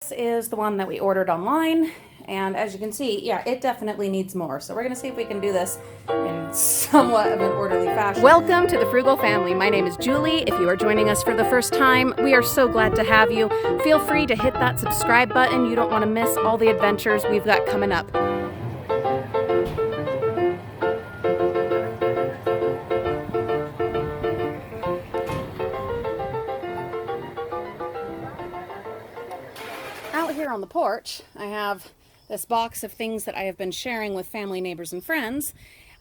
This is the one that we ordered online, and as you can see, yeah, it definitely needs more. So we're gonna see if we can do this in somewhat of an orderly fashion. Welcome to the Frugal Family. My name is Julie. If you are joining us for the first time, we are so glad to have you. Feel free to hit that subscribe button. You don't want to miss all the adventures we've got coming up. Out here on the porch, I have this box of things that I have been sharing with family, neighbors, and friends.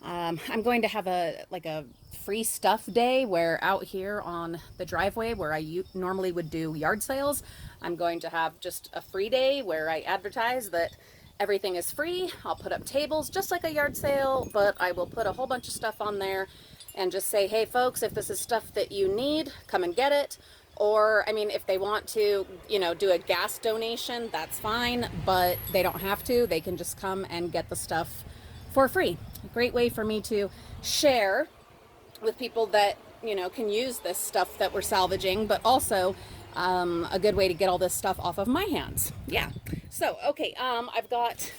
I'm going to have a free stuff day where out here on the driveway where I normally would do yard sales, I'm going to have just a free day where I advertise that everything is free. I'll put up tables just like a yard sale, but I will put a whole bunch of stuff on there and just say, hey folks, if this is stuff that you need, come and get it. Or, I mean, if they want to, do a gas donation, that's fine, but they don't have to. They can just come and get the stuff for free. A great way for me to share with people that, can use this stuff that we're salvaging, but also a good way to get all this stuff off of my hands. Yeah. So, okay, I've got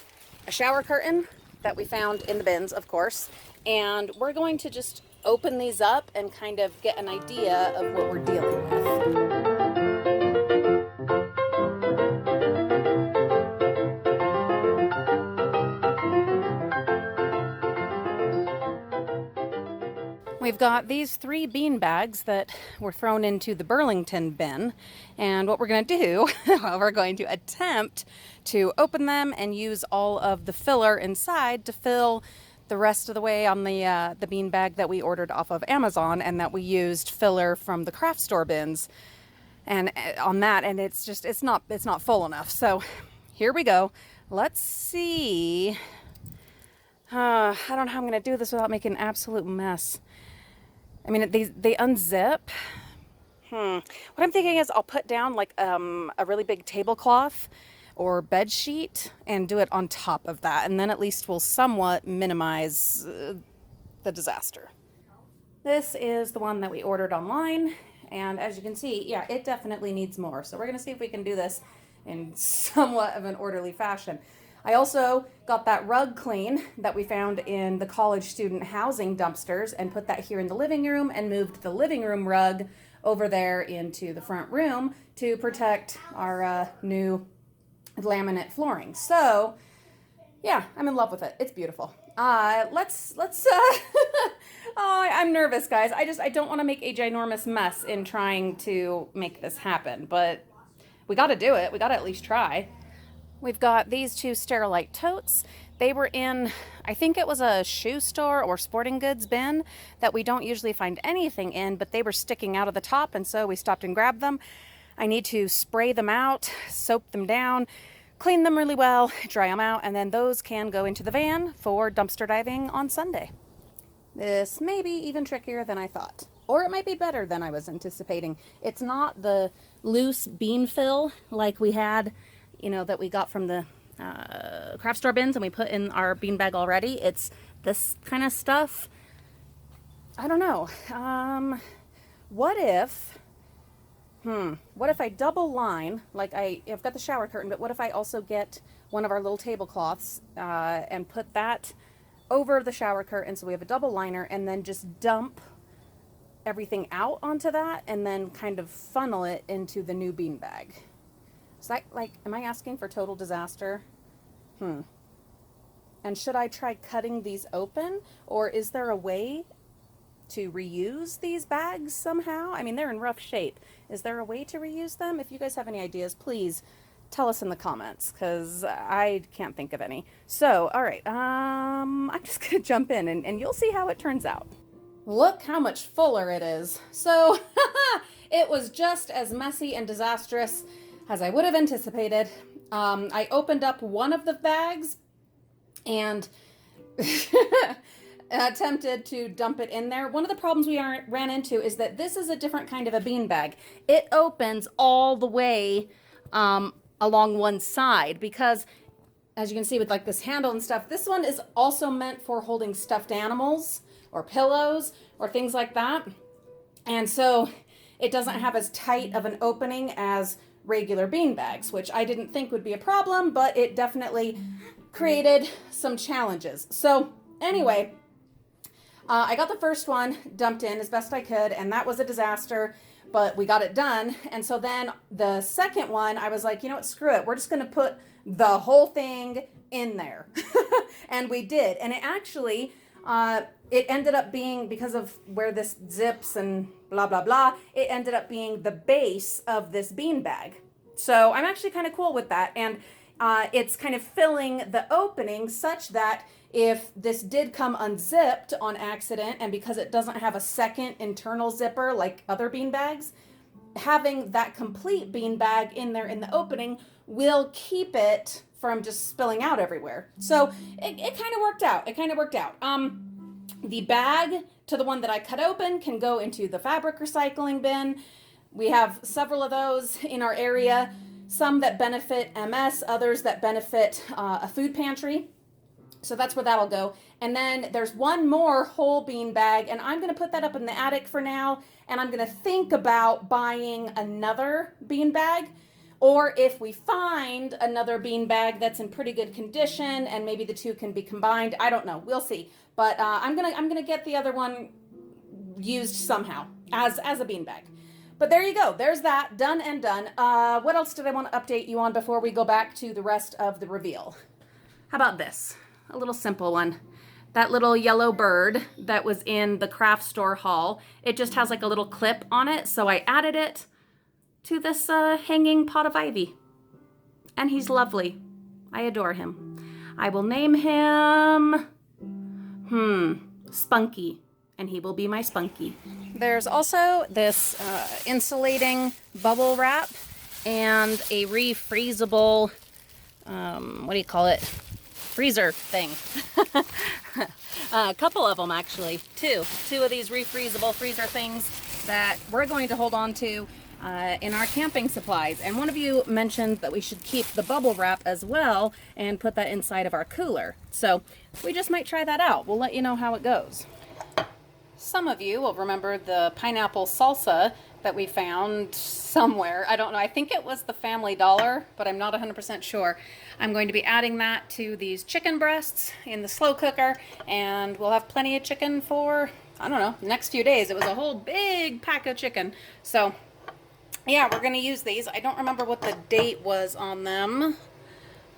a shower curtain that we found in the bins, of course, and we're going to just open these up and kind of get an idea of what we're dealing with. We've got these 3 bean bags that were thrown into the Burlington bin, and what we're going to do, we're going to attempt to open them and use all of the filler inside to fill the rest of the way on the bean bag that we ordered off of Amazon, and that we used filler from the craft store bins and on that, and it's not full enough. So here we go. Let's see. I don't know how I'm going to do this without making an absolute mess. I mean, they unzip. What I'm thinking is I'll put down like a really big tablecloth or bed sheet and do it on top of that, and then at least we'll somewhat minimize the disaster. This is the one that we ordered online, and as you can see, yeah, it definitely needs more. So we're gonna see if we can do this in somewhat of an orderly fashion. I also got that rug clean that we found in the college student housing dumpsters and put that here in the living room, and moved the living room rug over there into the front room to protect our new laminate flooring. So yeah, I'm in love with it. It's beautiful. Let's oh, I'm nervous, guys. I don't want to make a ginormous mess in trying to make this happen, but we got to do it. We got to at least try. We've got these 2 Sterilite totes. They were in, I think it was a shoe store or sporting goods bin that we don't usually find anything in, but they were sticking out of the top, and so we stopped and grabbed them. I need to spray them out, soap them down, clean them really well, dry them out, and then those can go into the van for dumpster diving on Sunday. This may be even trickier than I thought, or it might be better than I was anticipating. It's not the loose bean fill like we had, that we got from the craft store bins and we put in our bean bag already. It's this kind of stuff. I don't know. What if I double line, like I've got the shower curtain, but what if I also get one of our little tablecloths and put that over the shower curtain so we have a double liner, and then just dump everything out onto that and then kind of funnel it into the new bean bag. Is that, am I asking for total disaster? And should I try cutting these open, or is there a way to reuse these bags somehow? I mean, they're in rough shape. Is there a way to reuse them? If you guys have any ideas, please tell us in the comments, because I can't think of any. So, all right, I'm just gonna jump in and you'll see how it turns out. Look how much fuller it is. So, it was just as messy and disastrous as I would have anticipated. I opened up one of the bags and attempted to dump it in there. One of the problems we ran into is that this is a different kind of a bean bag. It opens all the way along one side, because as you can see with like this handle and stuff, this one is also meant for holding stuffed animals or pillows or things like that. And so it doesn't have as tight of an opening as regular bean bags, which I didn't think would be a problem, but it definitely created some challenges. So anyway, I got the first one dumped in as best I could, and that was a disaster, but we got it done. And so then the second one, I was like, you know what, screw it. We're just going to put the whole thing in there. And we did. And it actually, it ended up being, because of where this zips and blah, blah, blah, it ended up being the base of this bean bag. So I'm actually kind of cool with that. And it's kind of filling the opening such that if this did come unzipped on accident, and because it doesn't have a second internal zipper like other bean bags, having that complete bean bag in there in the opening will keep it from just spilling out everywhere. So it kind of worked out. It kind of worked out. The bag to the one that I cut open can go into the fabric recycling bin. We have several of those in our area, some that benefit MS, others that benefit a food pantry. So that's where that'll go. And then there's one more whole bean bag, and I'm going to put that up in the attic for now. And I'm going to think about buying another bean bag, or if we find another bean bag that's in pretty good condition and maybe the two can be combined. I don't know. We'll see. But I'm gonna get the other one used somehow as a bean bag. But there you go. There's that. Done and done. What else did I want to update you on before we go back to the rest of the reveal? How about this? A little simple one. That little yellow bird that was in the craft store haul, it just has like a little clip on it. So I added it to this hanging pot of ivy. And he's lovely. I adore him. I will name him Spunky. And he will be my Spunky. There's also this insulating bubble wrap and a refreezable, what do you call it? Freezer thing. A couple of them actually. Two of these refreezable freezer things that we're going to hold on to in our camping supplies. And one of you mentioned that we should keep the bubble wrap as well and put that inside of our cooler. So we just might try that out. We'll let you know how it goes. Some of you will remember the pineapple salsa that we found somewhere. I don't know. I think it was the Family Dollar, but I'm not 100% sure. I'm going to be adding that to these chicken breasts in the slow cooker, and we'll have plenty of chicken for, I don't know, the next few days. It was a whole big pack of chicken. So yeah, we're going to use these. I don't remember what the date was on them.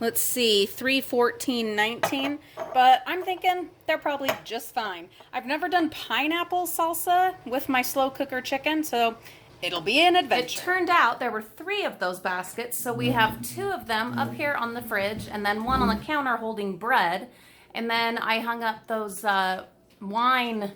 Let's see, 3/14/19, but I'm thinking they're probably just fine. I've never done pineapple salsa with my slow cooker chicken, so it'll be an adventure. It turned out there were 3 of those baskets, so we have 2 of them up here on the fridge, and then one on the counter holding bread, and then I hung up those wine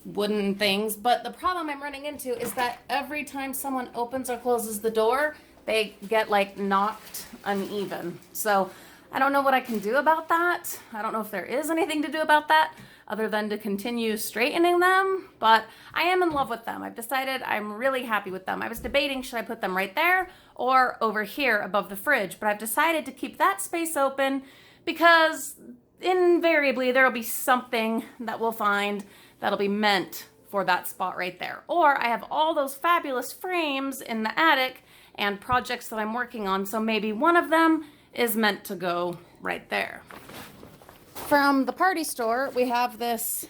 wooden things, but the problem I'm running into is that every time someone opens or closes the door, they get like knocked uneven. So I don't know what I can do about that. I don't know if there is anything to do about that other than to continue straightening them, but I am in love with them. I've decided I'm really happy with them. I was debating, should I put them right there or over here above the fridge, but I've decided to keep that space open because invariably there will be something that we'll find that'll be meant for that spot right there. Or I have all those fabulous frames in the attic and projects that I'm working on, so maybe one of them is meant to go right there. From the party store, we have this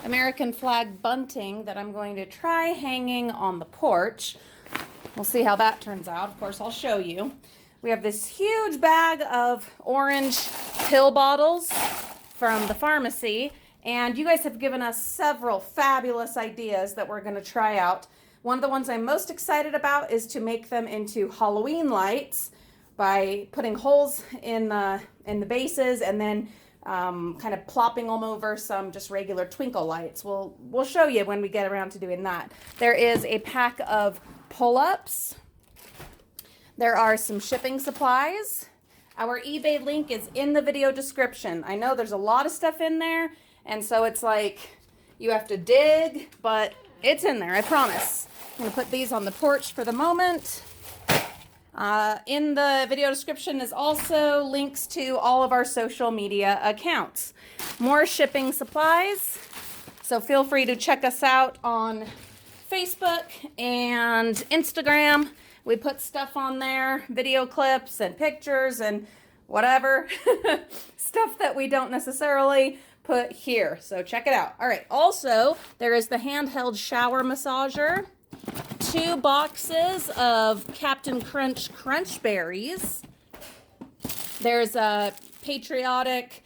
American flag bunting that I'm going to try hanging on the porch. We'll see how that turns out. Of course, I'll show you. We have this huge bag of orange pill bottles from the pharmacy, and you guys have given us several fabulous ideas that we're going to try out. One of the ones I'm most excited about is to make them into Halloween lights by putting holes in the bases and then kind of plopping them over some just regular twinkle lights. We'll show you when we get around to doing that. There is a pack of pull-ups. There are some shipping supplies. Our eBay link is in the video description. I know there's a lot of stuff in there, and so it's like you have to dig, but it's in there, I promise. I'm going to put these on the porch for the moment. In the video description is also links to all of our social media accounts. More shipping supplies, so feel free to check us out on Facebook and Instagram. We put stuff on there, video clips and pictures and whatever. Stuff that we don't necessarily put here. So check it out. All right. Also, there is the handheld shower massager. 2 boxes of Captain Crunch Crunch Berries. There's a patriotic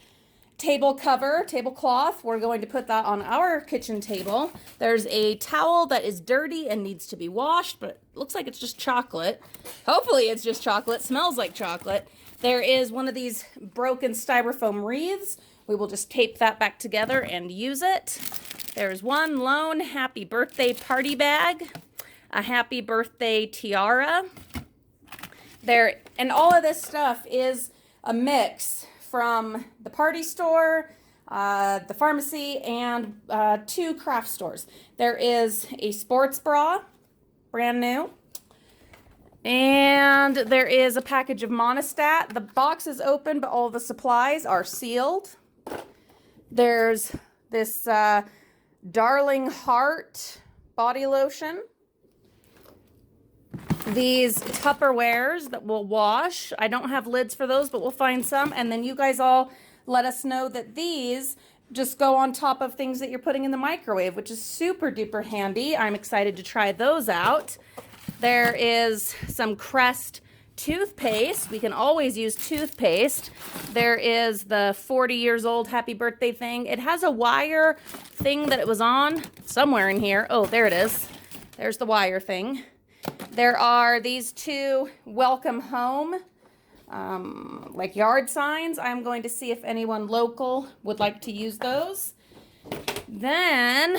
tablecloth. We're going to put that on our kitchen table. There's a towel that is dirty and needs to be washed, but it looks like it's just chocolate. Hopefully it's just chocolate. Smells like chocolate. There is one of these broken styrofoam wreaths. We will just tape that back together and use it. There's one lone happy birthday party bag, a happy birthday tiara. There, and all of this stuff is a mix from the party store, the pharmacy, and 2 craft stores. There is a sports bra, brand new. And there is a package of Monistat. The box is open, but all the supplies are sealed. There's this Darling Heart body lotion. These Tupperwares that we'll wash. I don't have lids for those, but we'll find some. And then you guys all let us know that these just go on top of things that you're putting in the microwave, which is super duper handy. I'm excited to try those out. There is some Crest toothpaste. We can always use toothpaste. There is the 40 years old happy birthday thing. It has a wire thing that it was on somewhere in here. Oh, there it is. There's the wire thing. There are these 2 welcome home like yard signs. I'm going to see if anyone local would like to use those. Then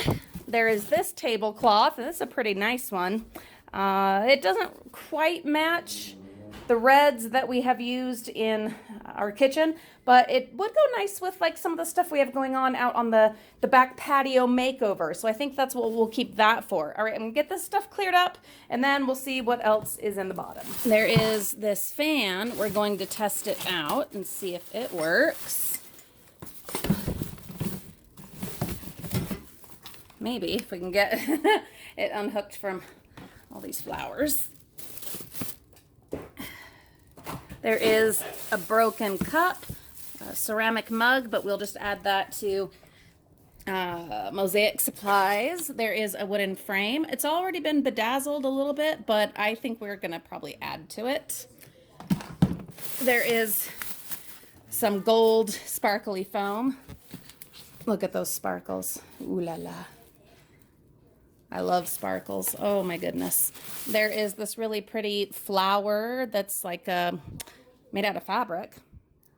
there is this tablecloth, and this is a pretty nice one. It doesn't quite match the reds that we have used in our kitchen, but it would go nice with like some of the stuff we have going on out on the back patio makeover. So I think that's what we'll keep that for. All right, I'm gonna get this stuff cleared up and then we'll see what else is in the bottom. There is this fan. We're going to test it out and see if it works. Maybe if we can get it unhooked from all these flowers. There is a broken cup, a ceramic mug, but we'll just add that to mosaic supplies. There is a wooden frame. It's already been bedazzled a little bit, but I think we're gonna probably add to it. There is some gold sparkly foam. Look at those sparkles. Ooh la la. I love sparkles. Oh my goodness. There is this really pretty flower that's like made out of fabric.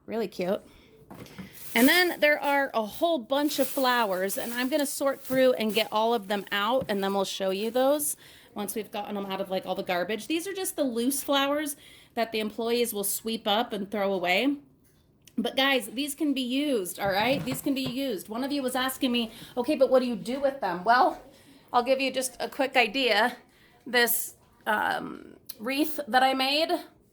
Really cute. And then there are a whole bunch of flowers, and I'm going to sort through and get all of them out, and then we'll show you those once we've gotten them out of like all the garbage. These are just the loose flowers that the employees will sweep up and throw away. But guys, these can be used, all right? These can be used. One of you was asking me, okay, but what do you do with them? Well, I'll give you just a quick idea. This wreath that I made,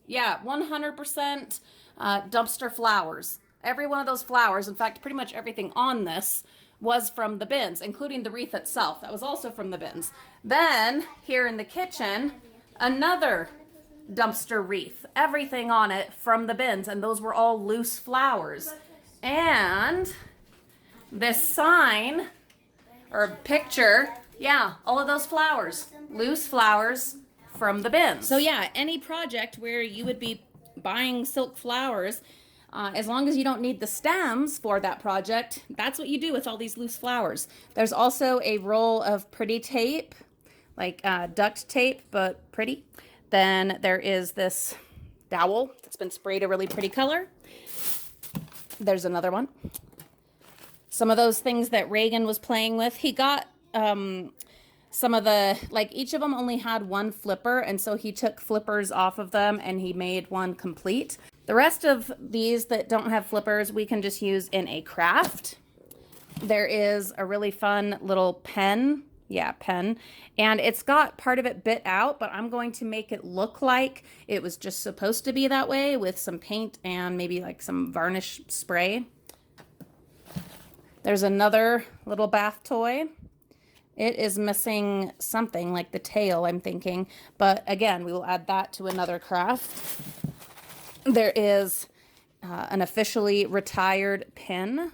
yeah, 100% dumpster flowers. Every one of those flowers, in fact, pretty much everything on this was from the bins, including the wreath itself. That was also from the bins. Then, here in the kitchen, another dumpster wreath. Everything on it from the bins, and those were all loose flowers. And this sign, or picture, yeah, all of those flowers, loose flowers from the bins. So yeah, any project where you would be buying silk flowers, as long as you don't need the stems for that project, that's what you do with all these loose flowers. There's also a roll of pretty tape, like duct tape, but pretty. Then there is this dowel that's been sprayed a really pretty color. There's another one. Some of those things that Reagan was playing with, he got some of the, like each of them only had one flipper, and so he took flippers off of them and he made one complete. The rest of these that don't have flippers, we can just use in a craft. There is a really fun little pen. Yeah, pen. And it's got part of it bit out, but I'm going to make it look like it was just supposed to be that way with some paint and maybe like some varnish spray. There's another little bath toy. It is missing something like the tail, I'm thinking. But again, we will add that to another craft. There is an officially retired pin.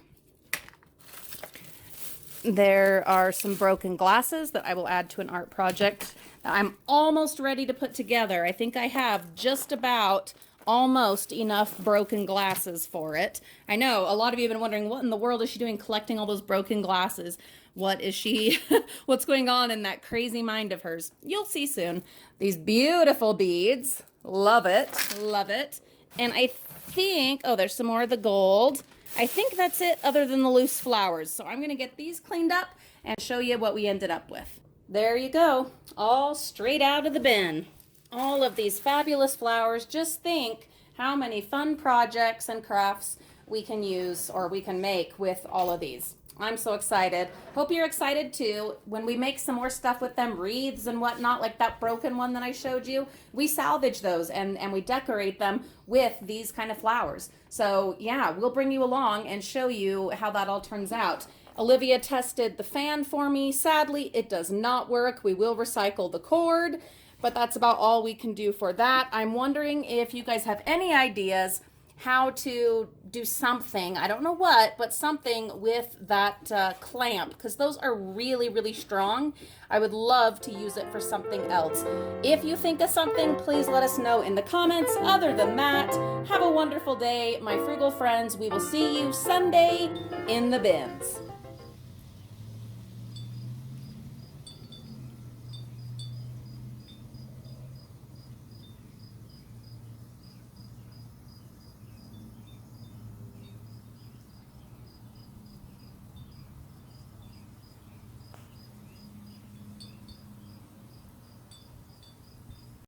There are some broken glasses that I will add to an art project that I'm almost ready to put together. I think I have just about almost enough broken glasses for it. I know a lot of you have been wondering, what in the world is she doing collecting all those broken glasses? What is she, what's going on in that crazy mind of hers? You'll see soon. These beautiful beads. Love it. Love it. And I think, oh, there's some more of the gold. I think that's it other than the loose flowers. So I'm going to get these cleaned up and show you what we ended up with. There you go. All straight out of the bin. All of these fabulous flowers. Just think how many fun projects and crafts we can use or we can make with all of these. I'm so excited. Hope you're excited too. When we make some more stuff with them, wreaths and whatnot, like that broken one that I showed you, we salvage those and we decorate them with these kind of flowers. So yeah, we'll bring you along and show you how that all turns out. Olivia tested the fan for me. Sadly, it does not work. We will recycle the cord, but that's about all we can do for that. I'm wondering if you guys have any ideas how to do something, I don't know what, but something with that clamp, because those are really, really strong. I would love to use it for something else. If you think of something, please let us know in the comments. Other than that, have a wonderful day, my frugal friends. We will see you Sunday in the bins.